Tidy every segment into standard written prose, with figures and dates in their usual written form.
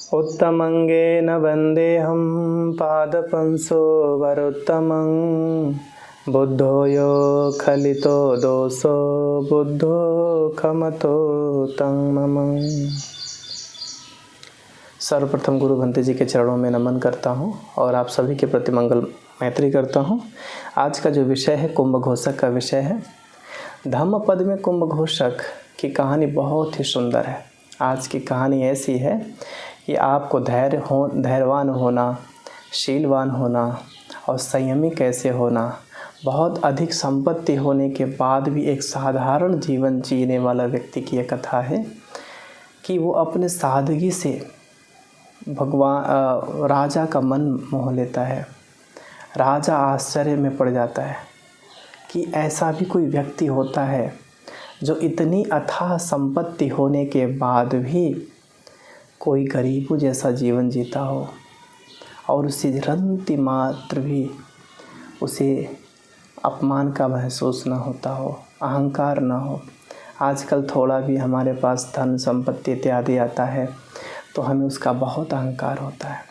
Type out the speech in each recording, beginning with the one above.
उत्तमंगेन वन्देऽहं पादपंसो वरोत्तमं बुद्धो यो खलितो दोषो बुद्धो खमतो तं मम। सर्वप्रथम गुरु भंते जी के चरणों में नमन करता हूँ और आप सभी के प्रति मंगल मैत्री करता हूँ। आज का जो विषय है कुंभ घोषक का विषय है। धम्मपद में कुंभ घोषक की कहानी बहुत ही सुंदर है। आज की कहानी ऐसी है कि आपको धैर्यवान होना, शीलवान होना और संयमी कैसे होना, बहुत अधिक संपत्ति होने के बाद भी एक साधारण जीवन जीने वाला व्यक्ति की यह कथा है कि वो अपने सादगी से राजा का मन मोह लेता है। राजा आश्चर्य में पड़ जाता है कि ऐसा भी कोई व्यक्ति होता है जो इतनी अथाह संपत्ति होने के बाद भी कोई गरीबों जैसा जीवन जीता हो और उसे रंति मात्र भी उसे अपमान का महसूस ना होता हो, अहंकार ना हो। आजकल थोड़ा भी हमारे पास धन संपत्ति इत्यादि आता है तो हमें उसका बहुत अहंकार होता है।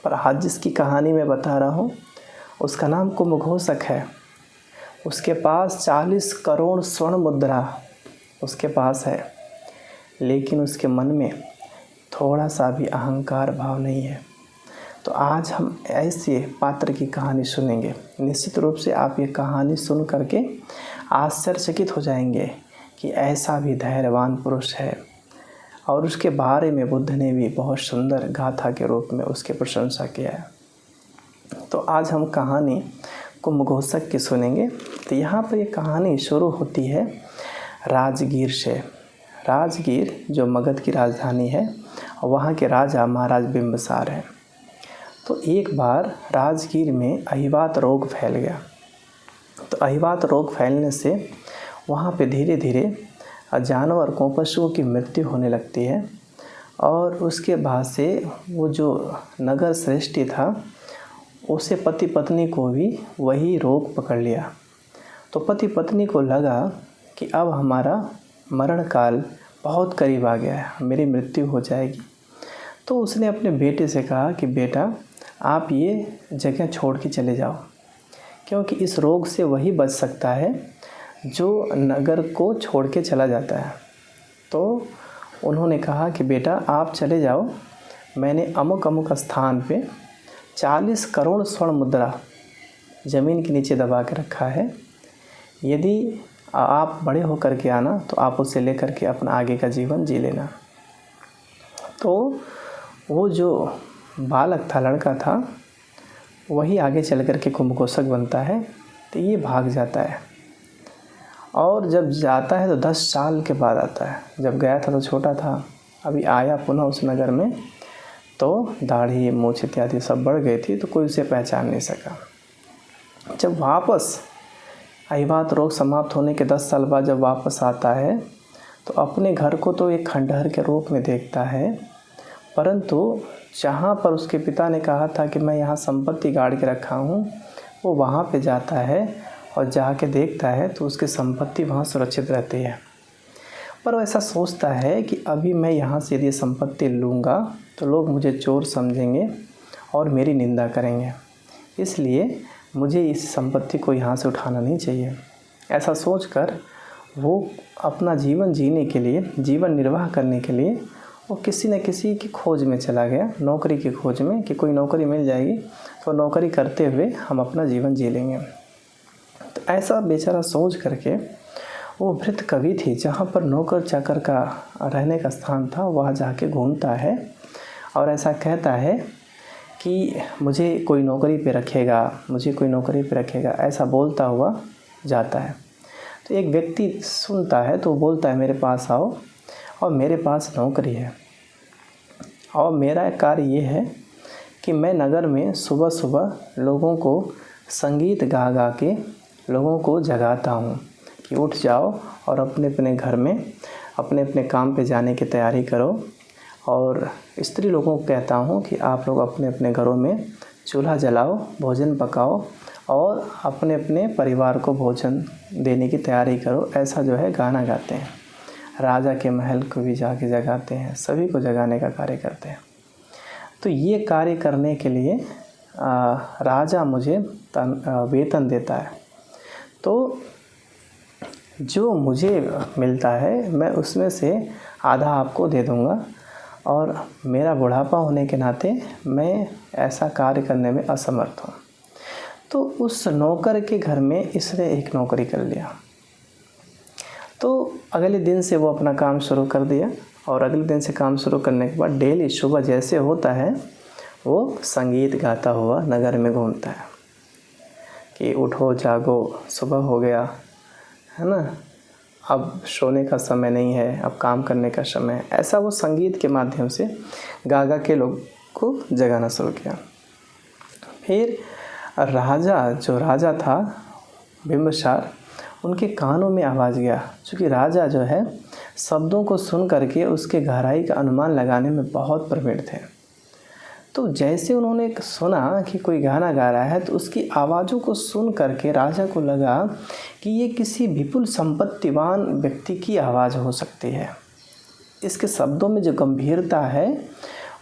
पर आज जिसकी कहानी मैं बता रहा हूँ उसका नाम कुंभ घोषक है। उसके पास 40 करोड़ स्वर्ण मुद्रा उसके पास है, लेकिन उसके मन में थोड़ा सा भी अहंकार भाव नहीं है। तो आज हम ऐसे पात्र की कहानी सुनेंगे। निश्चित रूप से आप ये कहानी सुन करके आश्चर्यचकित हो जाएंगे कि ऐसा भी धैर्यवान पुरुष है। और उसके बारे में बुद्ध ने भी बहुत सुंदर गाथा के रूप में उसकी प्रशंसा किया है। तो आज हम कहानी कुंभ घोषक की सुनेंगे। तो यहाँ पर ये कहानी शुरू होती है राजगीर से। राजगीर जो मगध की राजधानी है, वहाँ के राजा महाराज बिंबिसार हैं। तो एक बार राजगीर में अहिवात रोग फैल गया। तो अहिवात रोग फैलने से वहाँ पे धीरे धीरे जानवर को, पशुओं की मृत्यु होने लगती है। और उसके बाद से वो जो नगर श्रेष्ठी था उसे पति पत्नी को भी वही रोग पकड़ लिया। तो पति पत्नी को लगा कि अब हमारा मरण काल बहुत करीब आ गया है, मेरी मृत्यु हो जाएगी। तो उसने अपने बेटे से कहा कि बेटा आप ये जगह छोड़ के चले जाओ, क्योंकि इस रोग से वही बच सकता है जो नगर को छोड़ के चला जाता है। तो उन्होंने कहा कि बेटा आप चले जाओ, मैंने अमुक अमुक स्थान पे 40 करोड़ स्वर्ण मुद्रा ज़मीन के नीचे दबा के रखा है। यदि आप बड़े होकर के आना तो आप उसे लेकर के अपना आगे का जीवन जी लेना। तो वो जो बालक था, लड़का था, वही आगे चल कर के कुंभ घोषक बनता है। तो ये भाग जाता है और जब जाता है तो 10 साल के बाद आता है। जब गया था तो छोटा था, अभी आया पुनः उस नगर में तो दाढ़ी मूछ इत्यादि सब बढ़ गई थी, तो कोई उसे पहचान नहीं सका। जब वापस अहिवात रोग समाप्त होने के 10 साल बाद जब वापस आता है तो अपने घर को तो एक खंडहर के रूप में देखता है, परंतु जहाँ पर उसके पिता ने कहा था कि मैं यहाँ संपत्ति गाड़ के रखा हूँ, वो वहाँ पे जाता है और जाके देखता है तो उसकी संपत्ति वहाँ सुरक्षित रहती है। पर वो ऐसा सोचता है कि अभी मैं यहाँ से यदि संपत्ति लूँगा तो लोग मुझे चोर समझेंगे और मेरी निंदा करेंगे, इसलिए मुझे इस संपत्ति को यहाँ से उठाना नहीं चाहिए। ऐसा सोचकर वो अपना जीवन जीने के लिए, जीवन निर्वाह करने के लिए वो किसी न किसी की खोज में चला गया, नौकरी की खोज में कि कोई नौकरी मिल जाएगी तो नौकरी करते हुए हम अपना जीवन जी लेंगे। तो ऐसा बेचारा सोच करके वो वृद्ध कवि थी जहाँ पर नौकर चाकर का रहने का स्थान था, वहाँ जाके घूमता है और ऐसा कहता है कि मुझे कोई नौकरी पे रखेगा, मुझे कोई नौकरी पे रखेगा, ऐसा बोलता हुआ जाता है। तो एक व्यक्ति सुनता है तो बोलता है मेरे पास आओ और मेरे पास नौकरी है और मेरा कार्य ये है कि मैं नगर में सुबह सुबह लोगों को संगीत गा गा के लोगों को जगाता हूँ कि उठ जाओ और अपने अपने घर में अपने अपने काम पे जाने की तैयारी करो। और स्त्री लोगों को कहता हूँ कि आप लोग अपने अपने घरों में चूल्हा जलाओ, भोजन पकाओ और अपने अपने परिवार को भोजन देने की तैयारी करो। ऐसा जो है गाना गाते हैं। राजा के महल को भी जाके जगाते हैं, सभी को जगाने का कार्य करते हैं। तो ये कार्य करने के लिए राजा मुझे वेतन देता है। तो जो मुझे मिलता है मैं उसमें से आधा आपको दे दूँगा, और मेरा बुढ़ापा होने के नाते मैं ऐसा कार्य करने में असमर्थ हूँ। तो उस नौकर के घर में इसने एक नौकरी कर लिया। तो अगले दिन से वो अपना काम शुरू कर दिया, और अगले दिन से काम शुरू करने के बाद डेली सुबह जैसे होता है वो संगीत गाता हुआ नगर में घूमता है कि उठो जागो, सुबह हो गया है ना, अब सोने का समय नहीं है, अब काम करने का समय है। ऐसा वो संगीत के माध्यम से गा गा के लोग को जगाना शुरू किया। फिर जो राजा था बिंबिसार, उनके कानों में आवाज़ गया, क्योंकि राजा जो है शब्दों को सुन करके उसके गहराई का अनुमान लगाने में बहुत प्रवीण थे। तो जैसे उन्होंने सुना कि कोई गाना गा रहा है, तो उसकी आवाज़ों को सुन करके राजा को लगा कि ये किसी विपुल संपत्तिवान व्यक्ति की आवाज़ हो सकती है। इसके शब्दों में जो गंभीरता है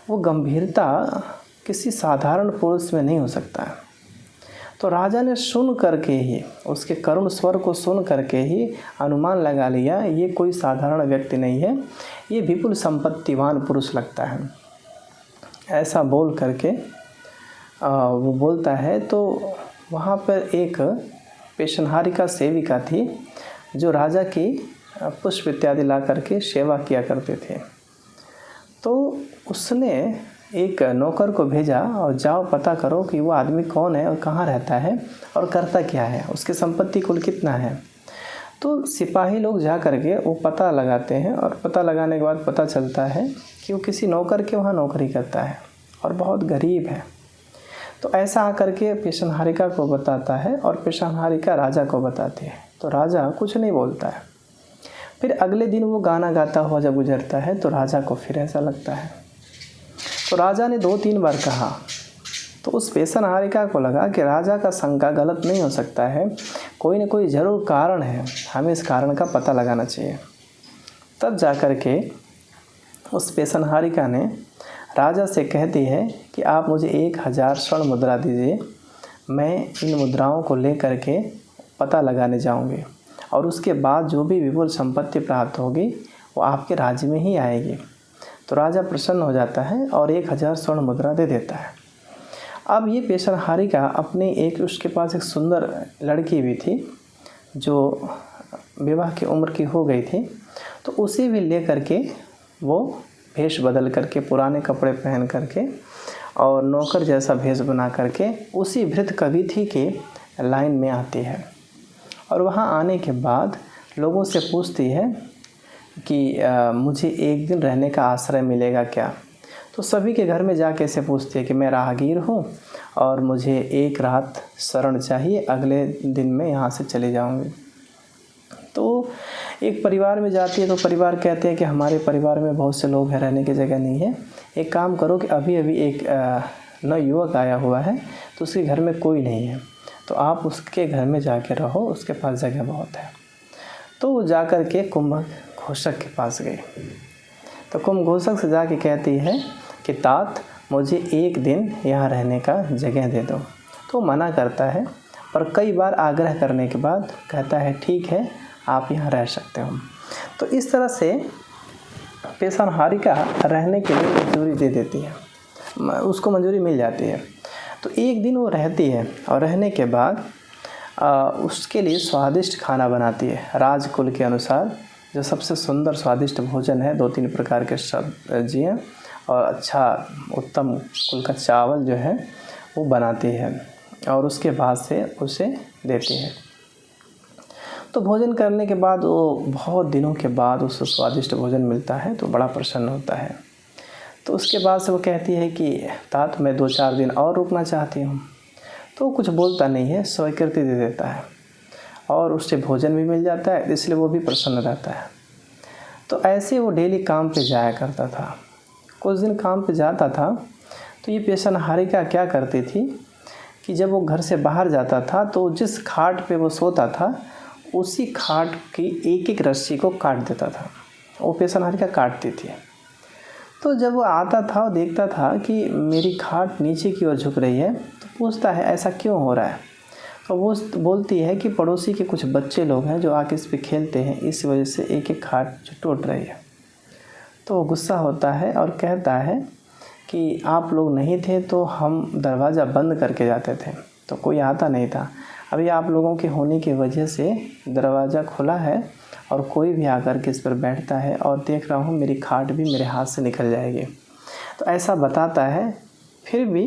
वो गंभीरता किसी साधारण पुरुष में नहीं हो सकता है। तो राजा ने सुन करके ही, उसके करुण स्वर को सुन करके ही अनुमान लगा लिया ये कोई साधारण व्यक्ति नहीं है, ये विपुल संपत्तिवान पुरुष लगता है। ऐसा बोल करके वो बोलता है। तो वहाँ पर एक पेशनहारिका सेविका थी जो राजा की पुष्प इत्यादि ला करके सेवा किया करते थे। तो उसने एक नौकर को भेजा और जाओ पता करो कि वो आदमी कौन है और कहाँ रहता है और करता क्या है, उसकी संपत्ति कुल कितना है। तो सिपाही लोग जा करके वो पता लगाते हैं, और पता लगाने के बाद पता चलता है कि वो किसी नौकर के वहाँ नौकरी करता है और बहुत गरीब है। तो ऐसा आकर के पेशनहारिका को बताता है, और पेशनहारिका राजा को बताती है। तो राजा कुछ नहीं बोलता है। फिर अगले दिन वो गाना गाता हुआ जब गुजरता है तो राजा को फिर ऐसा लगता है। तो राजा ने 2-3 बार कहा, तो उस पेशनहारिका को लगा कि राजा का शंका गलत नहीं हो सकता है, कोई न कोई ज़रूर कारण है, हमें इस कारण का पता लगाना चाहिए। तब जा कर के उस पेशनहारिका ने राजा से कहती है कि आप मुझे 1000 स्वर्ण मुद्रा दीजिए, मैं इन मुद्राओं को ले कर के पता लगाने जाऊंगी, और उसके बाद जो भी विपुल संपत्ति प्राप्त होगी वो आपके राज्य में ही आएगी। तो राजा प्रसन्न हो जाता है और 1000 स्वर्ण मुद्रा दे देता है। अब ये पेशनहारिका अपनी उसके पास एक सुंदर लड़की भी थी जो विवाह की उम्र की हो गई थी। तो उसे भी ले करके वो भेष बदल करके, पुराने कपड़े पहन करके और नौकर जैसा भेष बना करके उसी भृत कविथी के लाइन में आती है, और वहाँ आने के बाद लोगों से पूछती है कि मुझे एक दिन रहने का आश्रय मिलेगा क्या। तो सभी के घर में जाके ऐसे पूछती है कि मैं राहगीर हूँ और मुझे एक रात शरण चाहिए, अगले दिन मैं यहाँ से चले जाऊँगी। तो एक परिवार में जाती है, तो परिवार कहते हैं कि हमारे परिवार में बहुत से लोग हैं, रहने की जगह नहीं है, एक काम करो कि अभी एक नव युवक आया हुआ है तो उसके घर में कोई नहीं है, तो आप उसके घर में जाके रहो, उसके पास जगह बहुत है। तो वो जा कर के कुंभ घोषक के पास गई। तो कुंभ घोषक से जाके कहती है कि तात मुझे एक दिन यहाँ रहने का जगह दे दो। तो मना करता है, पर कई बार आग्रह करने के बाद कहता है ठीक है, आप यहाँ रह सकते हो। तो इस तरह से पेशनहारिका रहने के लिए मंजूरी दे देती है, उसको मंजूरी मिल जाती है। तो एक दिन वो रहती है और रहने के बाद उसके लिए स्वादिष्ट खाना बनाती है राजकुल के अनुसार। जो सबसे सुंदर स्वादिष्ट भोजन है, 2-3 प्रकार के सब्जियाँ और अच्छा उत्तम कुल का चावल जो है वो बनाती है, और उसके बाद से उसे देती है। तो भोजन करने के बाद वो बहुत दिनों के बाद उसे स्वादिष्ट भोजन मिलता है तो बड़ा प्रसन्न होता है। तो उसके बाद से वो कहती है कि तात मैं 2-4 दिन और रुकना चाहती हूँ। तो कुछ बोलता नहीं है, स्वीकृति दे देता है, और उससे भोजन भी मिल जाता है, इसलिए वो भी प्रसन्न रहता है। तो ऐसे वो डेली काम पे जाया करता था। कुछ दिन काम पे जाता था तो ये पेशनहारिका क्या करती थी कि जब वो घर से बाहर जाता था तो जिस खाट पे वो सोता था उसी खाट की एक रस्सी को काट देता था। वो पेशनहारिका काटती थी। तो जब वो आता था और देखता था कि मेरी खाट नीचे की ओर झुक रही है तो पूछता है ऐसा क्यों हो रहा है। तो वो बोलती है कि पड़ोसी के कुछ बच्चे लोग हैं जो आके इस पे खेलते हैं, इस वजह से एक एक खाट टूट रही है। तो वो गुस्सा होता है और कहता है कि आप लोग नहीं थे तो हम दरवाज़ा बंद करके जाते थे, तो कोई आता नहीं था। अभी आप लोगों के होने की वजह से दरवाज़ा खुला है और कोई भी आकर के इस पर बैठता है और देख रहा हूँ मेरी खाट भी मेरे हाथ से निकल जाएगी। तो ऐसा बताता है। फिर भी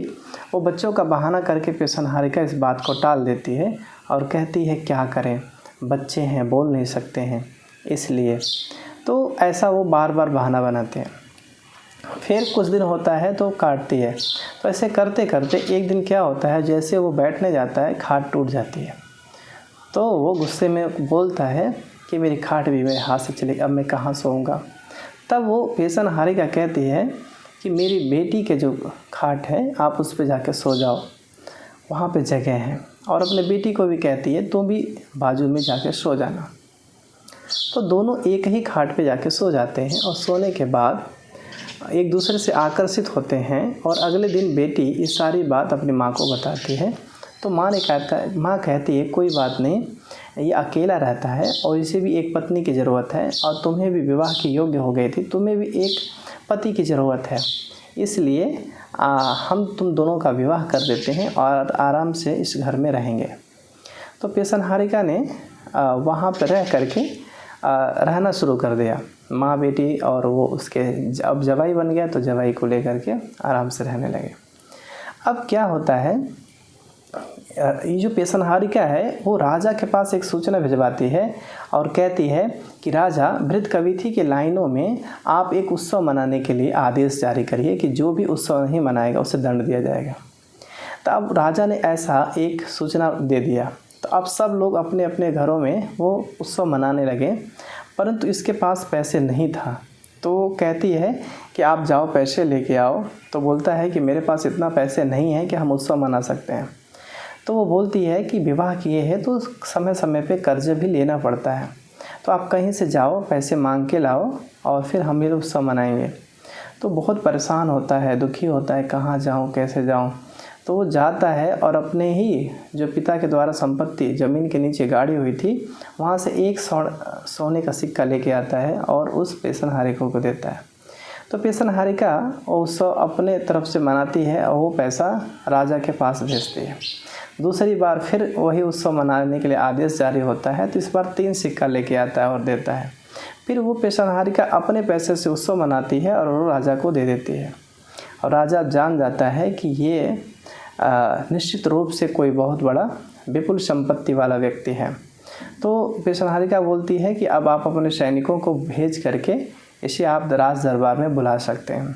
वो बच्चों का बहाना करके पेशनहारिका इस बात को टाल देती है और कहती है क्या करें, बच्चे हैं, बोल नहीं सकते हैं, इसलिए। तो ऐसा वो बार बार बहाना बनाते हैं। फिर कुछ दिन होता है तो काटती है। तो ऐसे करते करते एक दिन क्या होता है, जैसे वो बैठने जाता है खाट टूट जाती है। तो वो गुस्से में बोलता है कि मेरी खाट भी मेरे हाथ से चली, अब मैं कहाँ सोऊंगा। तब वो पेशनहारिका कहती है कि मेरी बेटी के जो खाट है आप उस पर जाके सो जाओ, वहाँ पे जगह है। और अपने बेटी को भी कहती है तुम भी बाजू में जाके सो जाना। तो दोनों एक ही खाट पे जाके सो जाते हैं और सोने के बाद एक दूसरे से आकर्षित होते हैं। और अगले दिन बेटी इस सारी बात अपनी माँ को बताती है। तो माँ कहती है कोई बात नहीं, ये अकेला रहता है और इसे भी एक पत्नी की ज़रूरत है और तुम्हें भी विवाह की योग्य हो गई थी, तुम्हें भी एक पति की ज़रूरत है, इसलिए हम तुम दोनों का विवाह कर देते हैं और आराम से इस घर में रहेंगे। तो पेशनहारिका ने वहाँ पर रह करके रहना शुरू कर दिया, माँ बेटी। और वो उसके अब जवाई बन गया तो जवाई को लेकर के आराम से रहने लगे। अब क्या होता है, ये जो पेशनहारिका है वो राजा के पास एक सूचना भिजवाती है और कहती है कि राजा, भृतकविथी के लाइनों में आप एक उत्सव मनाने के लिए आदेश जारी करिए कि जो भी उत्सव नहीं मनाएगा उसे दंड दिया जाएगा। तो अब राजा ने ऐसा एक सूचना दे दिया। तो अब सब लोग अपने अपने घरों में वो उत्सव मनाने लगे, परंतु इसके पास पैसे नहीं था। तो वो कहती है कि आप जाओ पैसे लेके आओ। तो बोलता है कि मेरे पास इतना पैसे नहीं है कि हम उत्सव मना सकते हैं। तो वो बोलती है कि विवाह किए हैं तो समय समय पे कर्ज भी लेना पड़ता है, तो आप कहीं से जाओ पैसे मांग के लाओ और फिर हम ये उत्सव मनाएंगे। तो बहुत परेशान होता है, दुखी होता है, कहाँ जाऊँ कैसे जाऊँ। तो वो जाता है और अपने ही जो पिता के द्वारा संपत्ति ज़मीन के नीचे गाड़ी हुई थी वहाँ से एक सोने का सिक्का लेके आता है और उस पेशनहारिका को देता है। तो पेशनहारिका उत्सव अपने तरफ से मनाती है और वो पैसा राजा के पास भेजती है। दूसरी बार फिर वही उत्सव मनाने के लिए आदेश जारी होता है, तो इस बार 3 सिक्का लेके आता है और देता है। फिर वो पेशनहारिका अपने पैसे से उत्सव मनाती है और वो राजा को दे देती है। और राजा जान जाता है कि ये निश्चित रूप से कोई बहुत बड़ा विपुल संपत्ति वाला व्यक्ति है। तो पेशनहारिका बोलती है कि अब आप अपने सैनिकों को भेज करके इसे आप राज दरबार में बुला सकते हैं।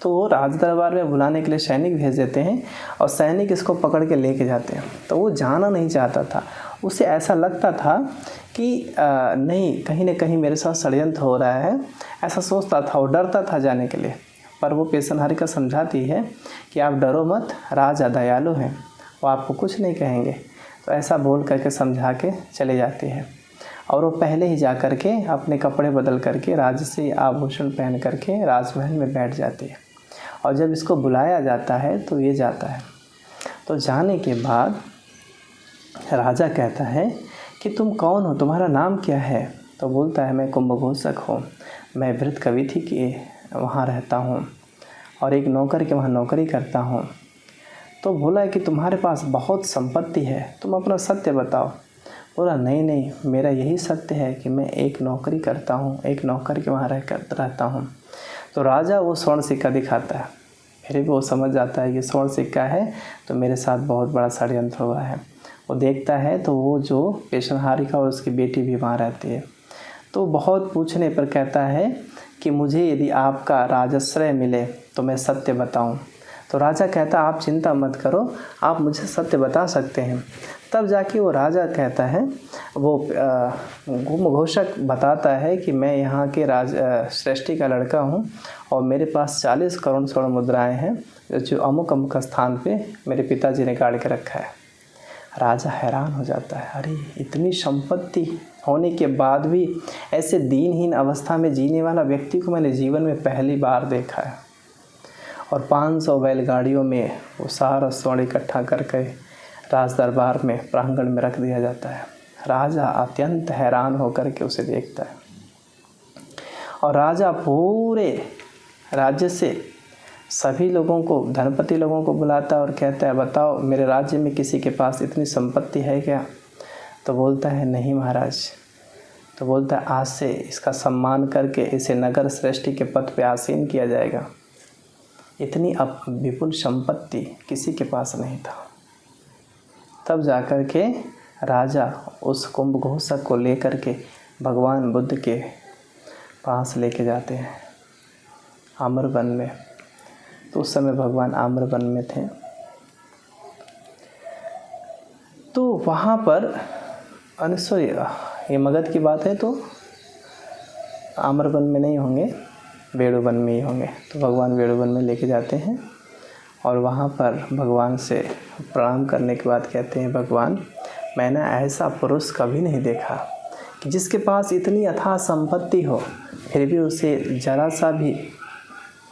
तो वो राज दरबार में बुलाने के लिए सैनिक भेज देते हैं और सैनिक इसको पकड़ के लेके जाते हैं। तो वो जाना नहीं चाहता था, उसे ऐसा लगता था कि नहीं, कहीं ना कहीं मेरे साथ षड्यंत्र हो रहा है, ऐसा सोचता था। वो डरता था जाने के लिए, पर वो पेशनहारिका समझाती है कि आप डरो मत, राजा दयालु हैं, वो आपको कुछ नहीं कहेंगे। तो ऐसा बोल करके समझा के चले जाती है और वो पहले ही जा कर के अपने कपड़े बदल करके राजसी आभूषण पहन करके राजमहल में बैठ जाती है। और जब इसको बुलाया जाता है तो ये जाता है। तो जाने के बाद राजा कहता है कि तुम कौन हो, तुम्हारा नाम क्या है। तो बोलता है मैं कुंभघोषक हूँ, मैं भृतकविथी के वहाँ रहता हूँ और एक नौकर के वहाँ नौकरी करता हूँ। तो बोला कि तुम्हारे पास बहुत संपत्ति है, तुम अपना सत्य बताओ। बोला नहीं, मेरा यही सत्य है कि मैं एक नौकरी करता हूँ, एक नौकर के वहाँ रहता हूँ। तो राजा वो स्वर्ण सिक्का दिखाता है। फिर भी वो समझ जाता है कि स्वर्ण सिक्का है तो मेरे साथ बहुत बड़ा षड्यंत्र हुआ है। वो देखता है तो वो जो पेशनहारिका और उसकी बेटी भी वहाँ रहती है। तो बहुत पूछने पर कहता है कि मुझे यदि आपका राजाश्रय मिले तो मैं सत्य बताऊं। तो राजा कहता आप चिंता मत करो, आप मुझे सत्य बता सकते हैं। तब जाके वो राजा कहता है, वो कुंभघोषक बताता है कि मैं यहाँ के श्रेष्ठी का लड़का हूँ और मेरे पास 40 करोड़ स्वर्ण मुद्राएं हैं जो अमुक अमुक स्थान पे मेरे पिताजी ने गाड़ के रखा है। राजा हैरान हो जाता है, अरे इतनी संपत्ति होने के बाद भी ऐसे दीनहीन अवस्था में जीने वाला व्यक्ति को मैंने जीवन में पहली बार देखा है। और 500 बैलगाड़ियों में वो सारा स्वर्ण इकट्ठा करके राज दरबार में प्रांगण में रख दिया जाता है। राजा अत्यंत हैरान होकर के उसे देखता है और राजा पूरे राज्य से सभी लोगों को, धनपति लोगों को बुलाता है और कहता है, बताओ मेरे राज्य में किसी के पास इतनी संपत्ति है क्या? तो बोलता है, नहीं महाराज। तो बोलता है, आज से इसका सम्मान करके इसे नगर श्रेष्ठी के पद पे आसीन किया जाएगा। इतनी विपुल संपत्ति किसी के पास नहीं था। तब जाकर के राजा उस कुंभघोषक को लेकर के भगवान बुद्ध के पास लेके जाते हैं आम्रवन में। तो उस समय भगवान आम्रवन में थे। तो वहाँ पर सॉरी, ये मगध की बात है, तो आम्रवन में नहीं होंगे, वेणुवन में ही होंगे। तो भगवान वेणुवन में लेके जाते हैं और वहाँ पर भगवान से प्रणाम करने के बाद कहते हैं, भगवान मैंने ऐसा पुरुष कभी नहीं देखा कि जिसके पास इतनी अथाह संपत्ति हो फिर भी उसे जरा सा भी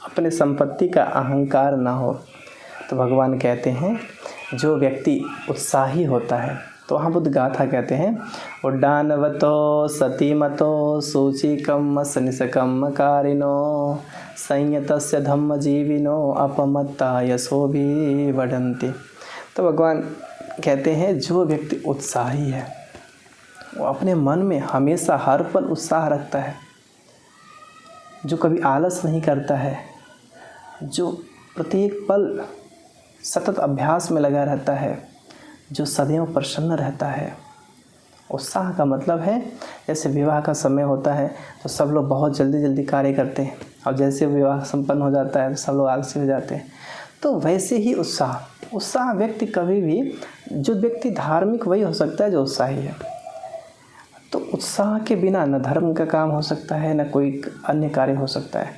अपने संपत्ति का अहंकार ना हो। तो भगवान कहते हैं, जो व्यक्ति उत्साही होता है, तो वहाँ बुद्ध गाथा कहते हैं, उड्डानवतो सतीमतो सूचिकम सनिसकम कारिनो संयतस्य धम्म जीविनो अपमत्ता यशो भी वदन्ति। तो भगवान कहते हैं, जो व्यक्ति उत्साही है वो अपने मन में हमेशा हर पल उत्साह रखता है, जो कभी आलस नहीं करता है, जो प्रत्येक पल सतत अभ्यास में लगा रहता है, जो सदैव प्रसन्न रहता है। उत्साह का मतलब है, जैसे विवाह का समय होता है तो सब लोग बहुत जल्दी जल्दी कार्य करते हैं और जैसे विवाह संपन्न हो जाता है तो सब लोग आलसी हो जाते हैं। तो वैसे ही उत्साह व्यक्ति कभी भी, जो व्यक्ति धार्मिक वही हो सकता है जो उत्साही है। तो उत्साह के बिना न धर्म का काम हो सकता है, न कोई अन्य कार्य हो सकता है।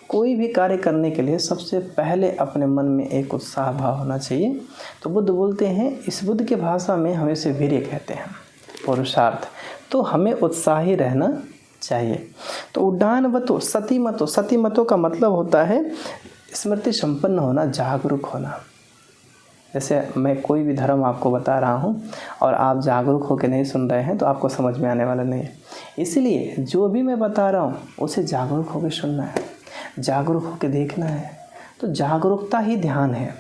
कोई भी कार्य करने के लिए सबसे पहले अपने मन में एक उत्साह भाव होना चाहिए। तो बुद्ध बोलते हैं, इस बुद्ध की भाषा में हम इसे वीर्य कहते हैं, पुरुषार्थ। तो हमें उत्साही रहना चाहिए। तो उड्डानवतो सतीमतो, सतीमतो का मतलब होता है स्मृति संपन्न होना, जागरूक होना। जैसे मैं कोई भी धर्म आपको बता रहा हूँ और आप जागरूक होकर नहीं सुन रहे हैं तो आपको समझ में आने वाला नहीं है। इसलिए जो भी मैं बता रहा हूँ उसे जागरूक होकर सुनना है, जागरूक होकर देखना है। तो जागरूकता ही ध्यान है।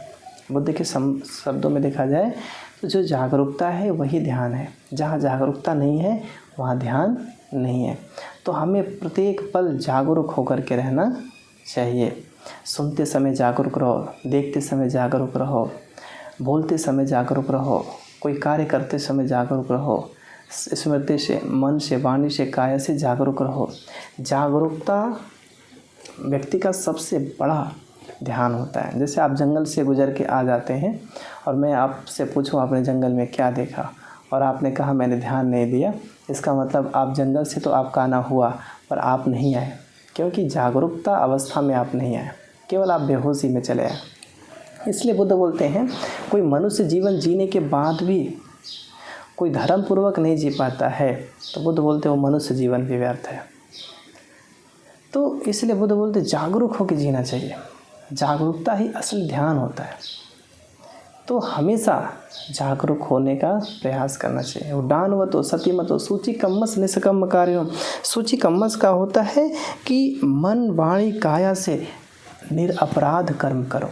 बुद्ध के शब्दों में देखा जाए तो जो जागरूकता है वही ध्यान है। जहाँ जागरूकता नहीं है वहाँ ध्यान नहीं है। तो हमें प्रत्येक पल जागरूक होकर के रहना चाहिए। सुनते समय जागरूक रहो, देखते समय जागरूक रहो, बोलते समय जागरूक रहो, कोई कार्य करते समय जागरूक रहो, स्मृति से, मन से, वाणी से, काया से जागरूक रहो। जागरूकता व्यक्ति का सबसे बड़ा ध्यान होता है। जैसे आप जंगल से गुजर के आ जाते हैं और मैं आपसे पूछूं आपने जंगल में क्या देखा और आपने कहा मैंने ध्यान नहीं दिया, इसका मतलब आप जंगल से तो आपका आना हुआ पर आप नहीं आए, क्योंकि जागरूकता अवस्था में आप नहीं आए, केवल आप बेहोशी में चले आए। इसलिए बुद्ध बोलते हैं, कोई मनुष्य जीवन जीने के बाद भी कोई धर्म पूर्वक नहीं जी पाता है तो बुद्ध बोलते हैं वो मनुष्य जीवन भी व्यर्थ है। तो इसलिए बुद्ध बोलते जागरूक होकर जीना चाहिए। जागरूकता ही असली ध्यान होता है। तो हमेशा जागरूक होने का प्रयास करना चाहिए। उड्डानवतो सतीमतो सूचिकम्मस निष्कम्म कार्यों। सूचिकम्मस का होता है कि मन वाणी काया से निरपराध कर्म करो।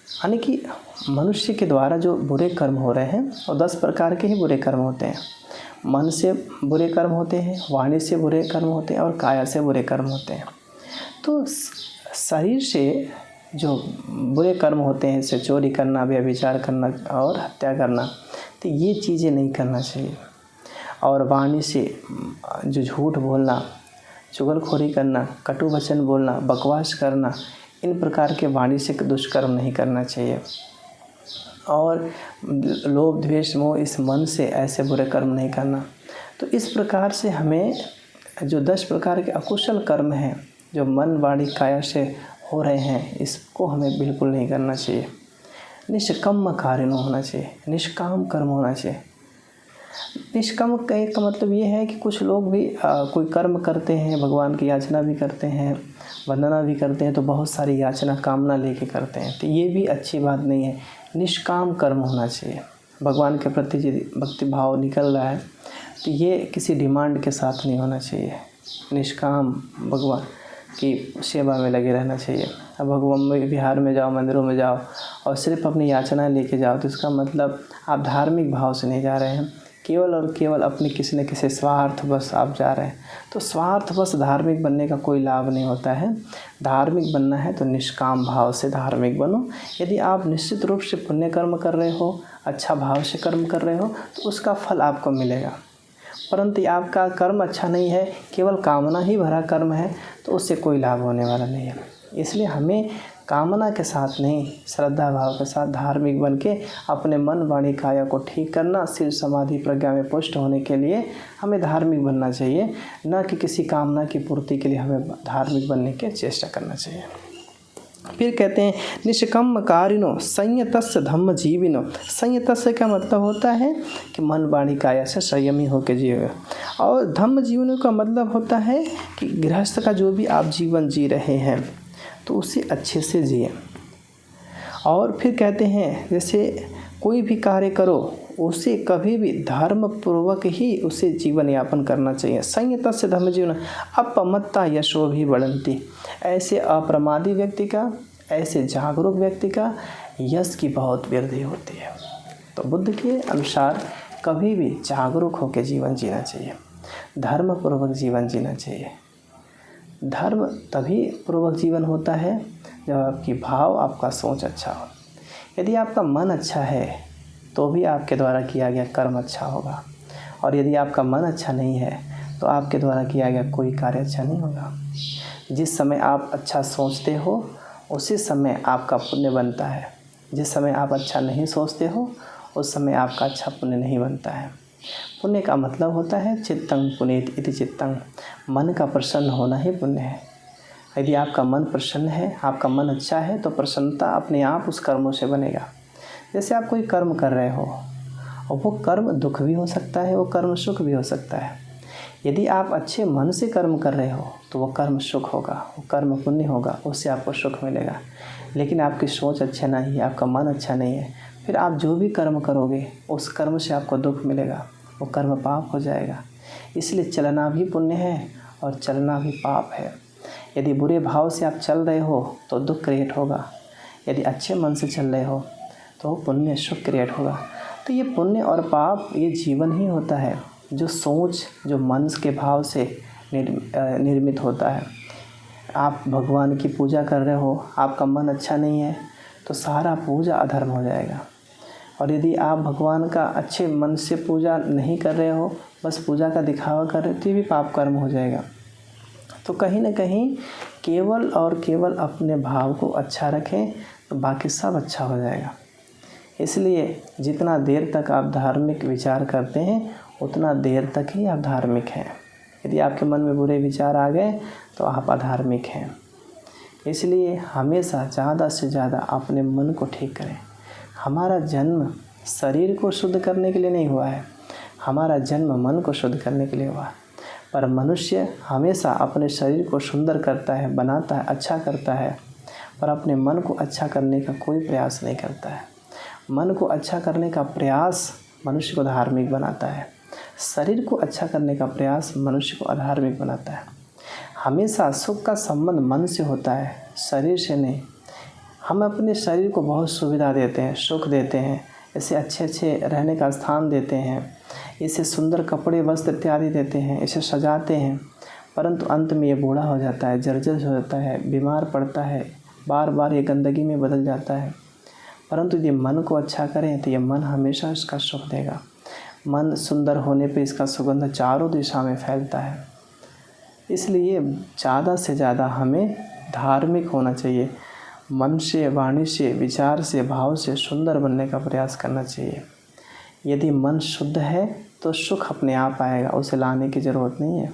यानी कि मनुष्य के द्वारा जो बुरे कर्म हो रहे हैं और 10 प्रकार के ही बुरे कर्म होते हैं। मन से बुरे कर्म होते हैं, वाणी से बुरे कर्म होते हैं और काया से बुरे कर्म होते हैं। तो शरीर से जो बुरे कर्म होते हैं, जैसे चोरी करना, व्यभिचार करना और हत्या करना, तो ये चीज़ें नहीं करना चाहिए। और वाणी से जो झूठ बोलना, चुगलखोरी करना, कटु वचन बोलना, बकवास करना, इन प्रकार के वाणी से दुष्कर्म नहीं करना चाहिए। और लोभ द्वेष मोह इस मन से ऐसे बुरे कर्म नहीं करना। तो इस प्रकार से हमें जो 10 प्रकार के अकुशल कर्म हैं जो मन वाणी काया से हो रहे हैं, इसको हमें बिल्कुल नहीं करना चाहिए। निष्कम्म कार्य होना चाहिए, निष्काम कर्म होना चाहिए। निष्काम का मतलब ये है कि कुछ लोग भी कोई कर्म करते हैं, भगवान की याचना भी करते हैं, वंदना भी करते हैं, तो बहुत सारी याचना कामना लेके करते हैं, तो ये भी अच्छी बात नहीं है। निष्काम कर्म होना चाहिए। भगवान के प्रति यदि भक्ति भाव निकल रहा है तो ये किसी डिमांड के साथ नहीं होना चाहिए। निष्काम भगवान की सेवा में लगे रहना चाहिए। अब भगवान विहार में जाओ, मंदिरों में जाओ और सिर्फ अपनी याचना लेके जाओ तो इसका मतलब आप धार्मिक भाव से नहीं जा रहे हैं, केवल और केवल अपने किसी न किसी स्वार्थ बस आप जा रहे हैं। तो स्वार्थ बस धार्मिक बनने का कोई लाभ नहीं होता है। धार्मिक बनना है तो निष्काम भाव से धार्मिक बनो। यदि आप निश्चित रूप से पुण्य कर्म कर रहे हो, अच्छा भाव से कर्म कर रहे हो, तो उसका फल आपको मिलेगा। परंतु आपका कर्म अच्छा नहीं है, केवल कामना ही भरा कर्म है, तो उससे कोई लाभ होने वाला नहीं है। इसलिए हमें कामना के साथ नहीं, श्रद्धा भाव के साथ धार्मिक बन के अपने मन वाणी काया को ठीक करना, सिर समाधि प्रज्ञा में पुष्ट होने के लिए हमें धार्मिक बनना चाहिए, न कि किसी कामना की पूर्ति के लिए हमें धार्मिक बनने की चेष्टा करना चाहिए। फिर कहते हैं निष्कम्म कारिणो संयतस्य धम्म जीविनो। संयतस्य का मतलब होता है कि मन वाणी काया से संयमी होकर जिए, और धम्म जीवनों का मतलब होता है कि गृहस्थ का जो भी आप जीवन जी रहे हैं तो उसे अच्छे से जिए। और फिर कहते हैं जैसे कोई भी कार्य करो उसे कभी भी धर्म पूर्वक ही उसे जीवन यापन करना चाहिए। संयतस्य धम्म जीवन अपमत्ता यशो भी बढ़ंती। ऐसे अप्रमादी व्यक्ति का, ऐसे जागरूक व्यक्ति का यश की बहुत वृद्धि होती है। तो बुद्ध के अनुसार कभी भी जागरूक होकर जीवन जीना चाहिए, धर्म पूर्वक जीवन जीना चाहिए। धर्म तभी पूर्वक जीवन होता है जब आपकी भाव, आपका सोच अच्छा हो। यदि आपका मन अच्छा है तो भी आपके द्वारा किया गया कर्म अच्छा होगा, और यदि आपका मन अच्छा नहीं है तो आपके द्वारा किया गया कोई कार्य अच्छा नहीं होगा। जिस समय आप अच्छा सोचते हो उसी समय आपका पुण्य बनता है, जिस समय आप अच्छा नहीं सोचते हो उस समय आपका अच्छा पुण्य नहीं बनता है। पुण्य का मतलब होता है चित्तं पुनीत इति चित्तं, मन का प्रसन्न होना ही पुण्य है। यदि आपका मन प्रसन्न है, आपका मन अच्छा है, तो प्रसन्नता अपने आप उस कर्मों से बनेगा। जैसे आप कोई कर्म कर रहे हो और वो कर्म दुख भी हो सकता है, वो कर्म सुख भी हो सकता है। यदि आप अच्छे मन से कर्म कर रहे हो तो वो कर्म सुख होगा, वो कर्म पुण्य होगा, उससे आपको सुख मिलेगा। लेकिन आपकी सोच अच्छा नहीं है, आपका मन अच्छा नहीं है, फिर आप जो भी कर्म करोगे उस कर्म से आपको दुख मिलेगा, वो कर्म पाप हो जाएगा। इसलिए चलना भी पुण्य है और चलना भी पाप है। यदि बुरे भाव से आप चल रहे हो तो दुख क्रिएट होगा, यदि अच्छे मन से चल रहे हो तो पुण्य सुख क्रिएट होगा। तो ये पुण्य और पाप ये जीवन ही होता है जो सोच, जो मन के भाव से निर्मित होता है। आप भगवान की पूजा कर रहे हो, आपका मन अच्छा नहीं है तो सारा पूजा अधर्म हो जाएगा। और यदि आप भगवान का अच्छे मन से पूजा नहीं कर रहे हो, बस पूजा का दिखावा कर रहे हो, तो ये भी पाप कर्म हो जाएगा। तो कहीं ना कहीं केवल और केवल अपने भाव को अच्छा रखें तो बाकी सब अच्छा हो जाएगा। इसलिए जितना देर तक आप धार्मिक विचार करते हैं उतना देर तक ही आप धार्मिक हैं। यदि आपके मन में बुरे विचार आ गए तो आप अधार्मिक हैं। इसलिए हमेशा ज़्यादा से ज़्यादा अपने मन को ठीक करें। हमारा जन्म शरीर को शुद्ध करने के लिए नहीं हुआ है, हमारा जन्म मन को शुद्ध करने के लिए हुआ है। पर मनुष्य हमेशा अपने शरीर को सुंदर करता है, बनाता है, अच्छा करता है, पर अपने मन को अच्छा करने का कोई प्रयास नहीं करता है। मन को अच्छा करने का प्रयास मनुष्य को धार्मिक बनाता है, शरीर को अच्छा करने का प्रयास मनुष्य को अधार्मिक बनाता है। हमेशा सुख का संबंध मन से होता है, शरीर से नहीं। हम अपने शरीर को बहुत सुविधा देते हैं, सुख देते हैं, इसे अच्छे अच्छे रहने का स्थान देते हैं, इसे सुंदर कपड़े वस्त्र इत्यादि देते हैं, इसे सजाते हैं, परंतु अंत में ये बूढ़ा हो जाता है, जर्जर हो जाता है, बीमार पड़ता है, बार बार ये गंदगी में बदल जाता है। परंतु यदि मन को अच्छा करें तो ये मन हमेशा इसका सुख देगा। मन सुंदर होने पे इसका सुगंध चारों दिशा में फैलता है। इसलिए ज़्यादा से ज़्यादा हमें धार्मिक होना चाहिए, मन से, वाणी से, विचार से, भाव से सुंदर बनने का प्रयास करना चाहिए। यदि मन शुद्ध है तो सुख अपने आप आएगा, उसे लाने की ज़रूरत नहीं है।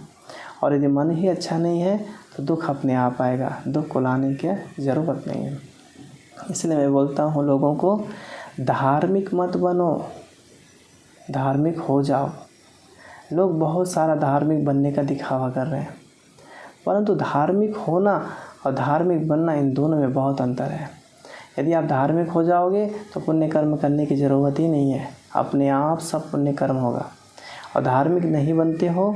और यदि मन ही अच्छा नहीं है तो दुख अपने आप आएगा, दुख को लाने की ज़रूरत नहीं है। इसलिए मैं बोलता हूँ लोगों को, धार्मिक मत बनो, धार्मिक हो जाओ। लोग बहुत सारा धार्मिक बनने का दिखावा कर रहे हैं, परंतु धार्मिक होना और धार्मिक बनना, इन दोनों में बहुत अंतर है। यदि आप धार्मिक हो जाओगे तो पुण्य कर्म करने की ज़रूरत ही नहीं है, अपने आप सब पुण्य कर्म होगा। और धार्मिक नहीं बनते हो,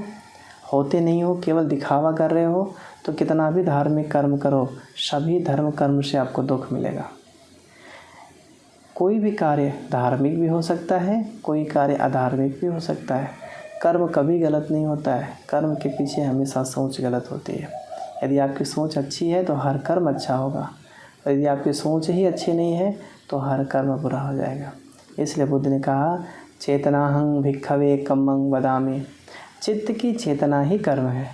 होते नहीं हो, केवल दिखावा कर रहे हो, तो कितना भी धार्मिक कर्म करो, सभी धर्म कर्म से आपको दुख मिलेगा। कोई भी कार्य धार्मिक भी हो सकता है, कोई कार्य अधार्मिक भी हो सकता है। कर्म कभी गलत नहीं होता है, कर्म के पीछे हमेशा सोच गलत होती है। यदि आपकी सोच अच्छी है तो हर कर्म अच्छा होगा, और यदि आपकी सोच ही अच्छी नहीं है तो हर कर्म बुरा हो जाएगा। इसलिए बुद्ध ने कहा, चेतनाहं भिक्खवे कम्मं वदामि। चित्त की चेतना ही कर्म है।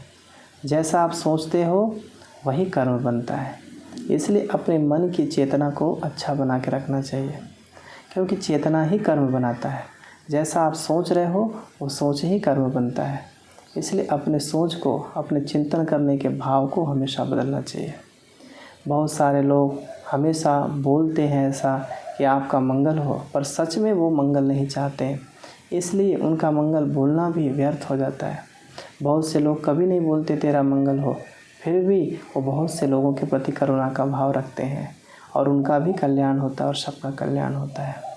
जैसा आप सोचते हो वही कर्म बनता है। इसलिए अपने मन की चेतना को अच्छा बना के रखना चाहिए, क्योंकि चेतना ही कर्म बनाता है। जैसा आप सोच रहे हो वो सोच ही कर्म बनता है। इसलिए अपने सोच को, अपने चिंतन करने के भाव को हमेशा बदलना चाहिए। बहुत सारे लोग हमेशा बोलते हैं ऐसा कि आपका मंगल हो, पर सच में वो मंगल नहीं चाहते हैं, इसलिए उनका मंगल बोलना भी व्यर्थ हो जाता है। बहुत से लोग कभी नहीं बोलते तेरा मंगल हो, फिर भी वो बहुत से लोगों के प्रति करुणा का भाव रखते हैं, और उनका भी कल्याण होता है और सबका कल्याण होता है।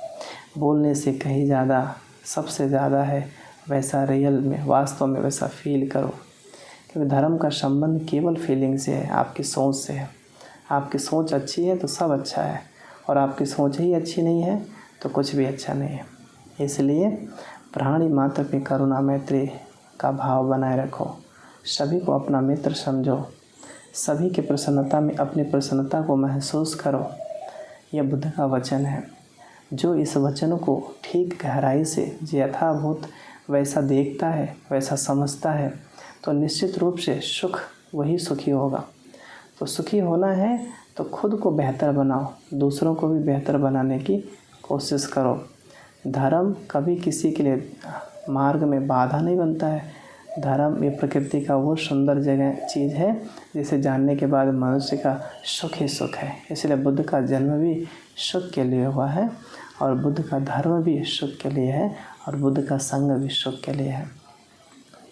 बोलने से कहीं ज़्यादा, सबसे ज़्यादा है वैसा रियल में, वास्तव में वैसा फील करो, क्योंकि धर्म का संबंध केवल फीलिंग से है, आपकी सोच से है। आपकी सोच अच्छी है तो सब अच्छा है, और आपकी सोच ही अच्छी नहीं है तो कुछ भी अच्छा नहीं है। इसलिए प्राणी मात्र पे करुणा मैत्री का भाव बनाए रखो, सभी को अपना मित्र समझो, सभी के प्रसन्नता में अपनी प्रसन्नता को महसूस करो। यह बुद्ध का वचन है। जो इस वचन को ठीक गहराई से यथाभूत वैसा देखता है, वैसा समझता है, तो निश्चित रूप से सुख वही सुखी होगा। तो सुखी होना है तो खुद को बेहतर बनाओ, दूसरों को भी बेहतर बनाने की कोशिश करो। धर्म कभी किसी के लिए मार्ग में बाधा नहीं बनता है। धर्म ये प्रकृति का वो सुंदर जगह चीज़ है जिसे जानने के बाद मनुष्य का सुख ही सुख है। इसलिए बुद्ध का जन्म भी सुख के लिए हुआ है, और बुद्ध का धर्म भी सुख के लिए है, और बुद्ध का संग भी सुख के लिए है।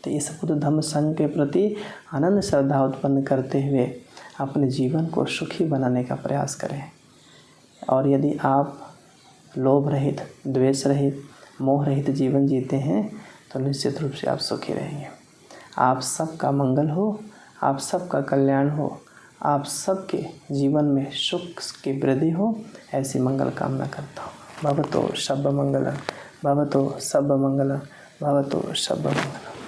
तो इस बुद्ध धम्म संघ के प्रति अनन्य श्रद्धा उत्पन्न करते हुए अपने जीवन को सुखी बनाने का प्रयास करें। और यदि आप लोभ रहित, द्वेष रहित, मोह रहित जीवन जीते हैं तो निश्चित रूप से आप सुखी रहेंगे। आप सबका मंगल हो, आप सबका कल्याण हो, आप सबके जीवन में सुख की वृद्धि हो, ऐसी मंगल कामना करता हूँ। भवतो सर्वमंगलम्, भवतो सर्वमंगलम्, भवतो सर्वमंगलम्।